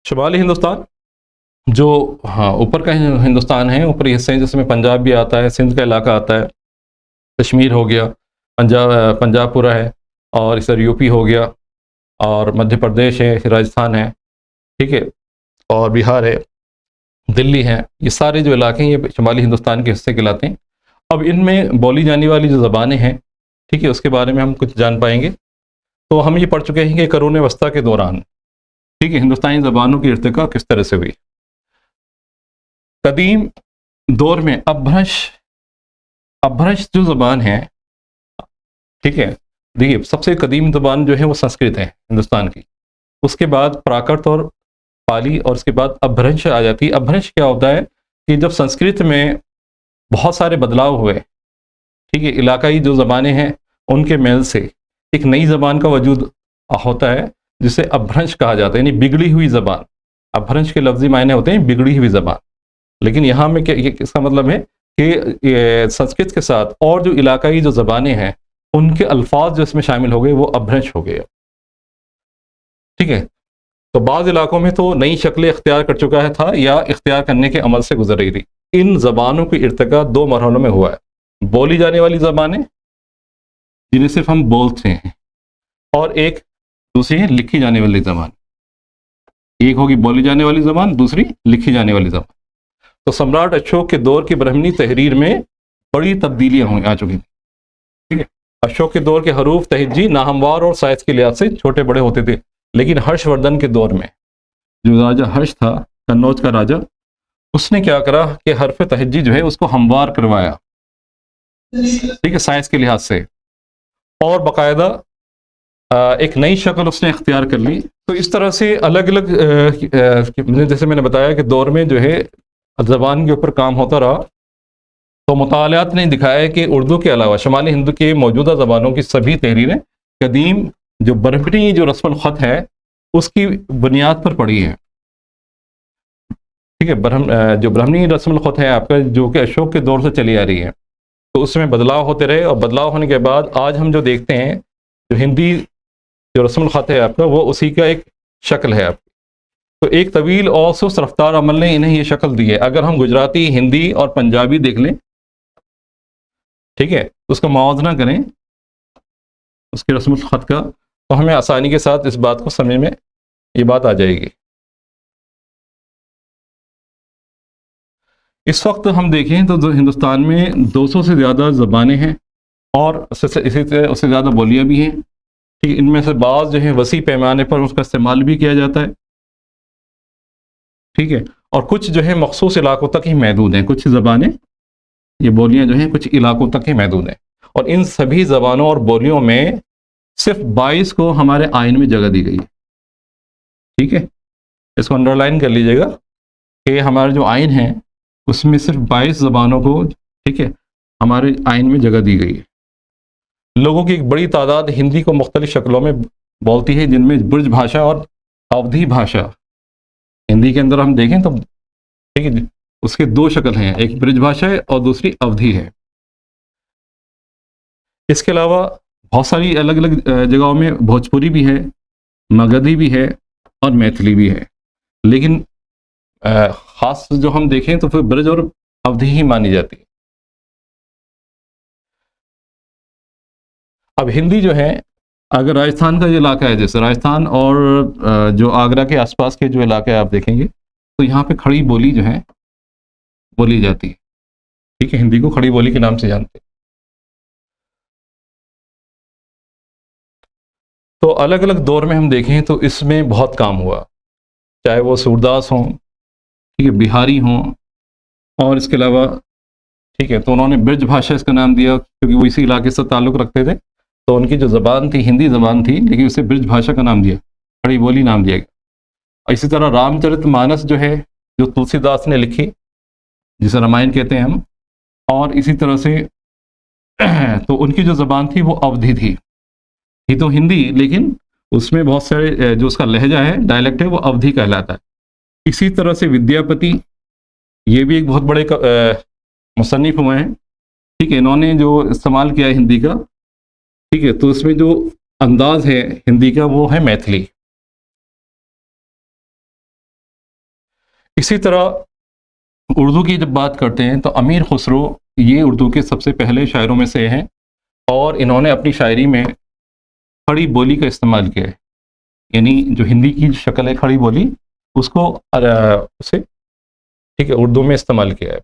शुमाली हिंदुस्तान जो, हाँ, ऊपर का हिंदुस्तान है, ऊपरी हिस्से हैं जिसमें पंजाब भी आता है, सिंध का इलाका आता है, कश्मीर हो गया, पंजाब पूरा है, और इस तरह यूपी हो गया, और मध्य प्रदेश है, राजस्थान है, ठीक है, और बिहार है, दिल्ली है। ये सारे जो इलाके हैं ये शुमाली हिंदुस्तान के हिस्से कहलाते हैं। अब इनमें बोली जाने वाली जो ज़बानें हैं, ठीक है, उसके बारे में हम कुछ जान पाएंगे। तो हम ये पढ़ चुके हैं कि करून वस्ता के दौरान, ठीक है, हिंदुस्तानी ज़बानों की इर्तिका किस तरह से हुई। कदीम दौर में अपभ्रंश जो ज़बान है, ठीक है, देखिए सबसे कदीम ज़बान जो है वो संस्कृत है हिंदुस्तान की। उसके बाद प्राकृत और पाली, और उसके बाद अपभ्रंश आ जाती है। अपभ्रंश क्या होता है कि जब संस्कृत में बहुत सारे बदलाव हुए, ठीक है, इलाकाई जो ज़बानें हैं उनके मेल से एक नई ज़बान का वजूद होता है, जिसे अपभ्रंश कहा जाता है, यानी बिगड़ी हुई ज़बान। अपभ्रंश के लफ्ज़ी मायने होते हैं बिगड़ी हुई ज़बान। लेकिन यहाँ में क्या, इसका मतलब है कि संस्कृत के साथ और जो इलाकाई जो ज़बानें हैं उनके अल्फाज जो इसमें शामिल हो गए वो अपभ्रंश हो गए। ठीक है, तो बाज़ इलाकों में तो नई शक्लें इख्तियार कर चुका है था या इख्तियार करने के अमल से गुजर रही थी। इन ज़बानों की इर्तिका दो मरहलों में हुआ है। बोली जाने वाली ज़बानें जिन्हें सिर्फ हम बोलते हैं, और एक दूसरी है लिखी जाने वाली ज़बान। एक होगी बोली जाने वाली ज़बान, दूसरी लिखी जाने वाली ज़बान। तो सम्राट अशोक के दौर की ब्राह्मणी तहरीर में बड़ी तब्दीलियाँ आ चुकी थी। ठीक है, अशोक के दौर के हरूफ तहज्जी नाहमवार और साइज के लिहाज से छोटे बड़े होते थे। लेकिन हर्षवर्धन के दौर में जो राजा हर्ष था, कन्नौज का राजा, उसने क्या करा कि हरफ तहज्जी जो है उसको हमवार करवाया, ठीक है, साइज के लिहाज से, और बाकायदा एक नई शक्ल उसने इख्तियार कर ली। तो इस तरह से अलग अलग जैसे मैंने बताया कि दौर में जो है ज़बान के ऊपर काम होता रहा। तो मुतालात ने दिखाया कि उर्दू के अलावा शुमाली हिंद के मौजूदा ज़बानों की सभी तहरीरें कदीम जो ब्राह्मणी जो रस्मुल ख़त है उसकी बुनियाद पर पड़ी है। ठीक है, जो ब्राह्मणी रस्मुल ख़त है आपका, जो कि अशोक के दौर से चली आ रही है, तो उसमें बदलाव होते रहे, और बदलाव होने के बाद आज हम जो देखते हैं जो हिंदी जो रस्मुल ख़त है आपका, वो उसी का एक शक्ल है आपकी। तो एक तवील और सुस्त रफ्तार अमल ने इन्हें ये शक्ल दी है। अगर हम गुजराती, हिंदी और पंजाबी देख लें, ठीक है, उसका मुआवजा करें उसके रस्मुल ख़त का, तो हमें आसानी के साथ इस बात को समझ में ये बात आ जाएगी। इस वक्त हम देखें तो हिंदुस्तान में 200 से ज़्यादा ज़बानें हैं, और इसी तरह उससे ज़्यादा बोलियाँ भी हैं। ठीक, इनमें से बाज़ जो है वसी पैमाने पर उसका इस्तेमाल भी किया जाता है। ठीक है, और कुछ जो है मखसूस इलाकों तक ही महदूद हैं। कुछ ज़बानें, ये बोलियाँ जो हैं कुछ इलाकों तक ही महदूद हैं, और इन सभी ज़बानों और बोलियों में सिर्फ 22 को हमारे आइन में जगह दी गई है। ठीक है, इसको अंडरलाइन कर लीजिएगा कि हमारे जो आइन है उसमें सिर्फ 22 ज़बानों को, ठीक है, हमारे आइन में जगह दी गई है। लोगों की एक बड़ी तादाद हिंदी को मुख्तलिफ शक्लों में बोलती है, जिनमें ब्रज भाषा और अवधी भाषा। हिंदी के अंदर हम देखें तो, ठीक है, उसके दो शक्ल हैं, एक ब्रज भाषा है और दूसरी अवधी है। इसके अलावा बहुत सारी अलग अलग जगहों में भोजपुरी भी है, मगधी भी है, और मैथिली भी है। लेकिन ख़ास जो हम देखें तो फिर ब्रज और अवधी ही मानी जाती है। अब हिंदी जो है, अगर राजस्थान का जो इलाका है, जैसे राजस्थान और जो आगरा के आसपास के जो इलाके आप देखेंगे, तो यहाँ पे खड़ी बोली जो है बोली जाती है। ठीक है, हिंदी को खड़ी बोली के नाम से जानते हैं। तो अलग अलग दौर में हम देखें तो इसमें बहुत काम हुआ, चाहे वो सूरदास हों, ठीक है, बिहारी हों, और इसके अलावा, ठीक है, तो उन्होंने ब्रज भाषा इसका नाम दिया क्योंकि वो इसी इलाके से ताल्लुक़ रखते थे। तो उनकी जो ज़बान थी हिंदी ज़बान थी, लेकिन उसे ब्रज भाषा का नाम दिया, खड़ी बोली नाम दिया गया। इसी तरह रामचरितमानस जो है, जो तुलसीदास ने लिखी, जिसे रामायण कहते हैं हम, और इसी तरह से तो उनकी जो ज़बान थी वो अवधी थी। ये तो हिंदी, लेकिन उसमें बहुत सारे जो उसका लहजा है, डायलेक्ट है, वो अवधी कहलाता है। इसी तरह से विद्यापति, ये भी एक बहुत बड़े मुसन्निफ़ हुए हैं। ठीक है, इन्होंने जो इस्तेमाल किया है हिंदी का, ठीक है, तो इसमें जो अंदाज़ है हिंदी का वो है मैथिली। इसी तरह उर्दू की जब बात करते हैं तो अमीर खुसरो ये उर्दू के सबसे पहले शायरों में से हैं और इन्होंने अपनी शायरी में खड़ी बोली का इस्तेमाल किया है। यानी जो हिंदी की शक्ल है खड़ी बोली, उसको उसे ठीक है उर्दू में इस्तेमाल किया है।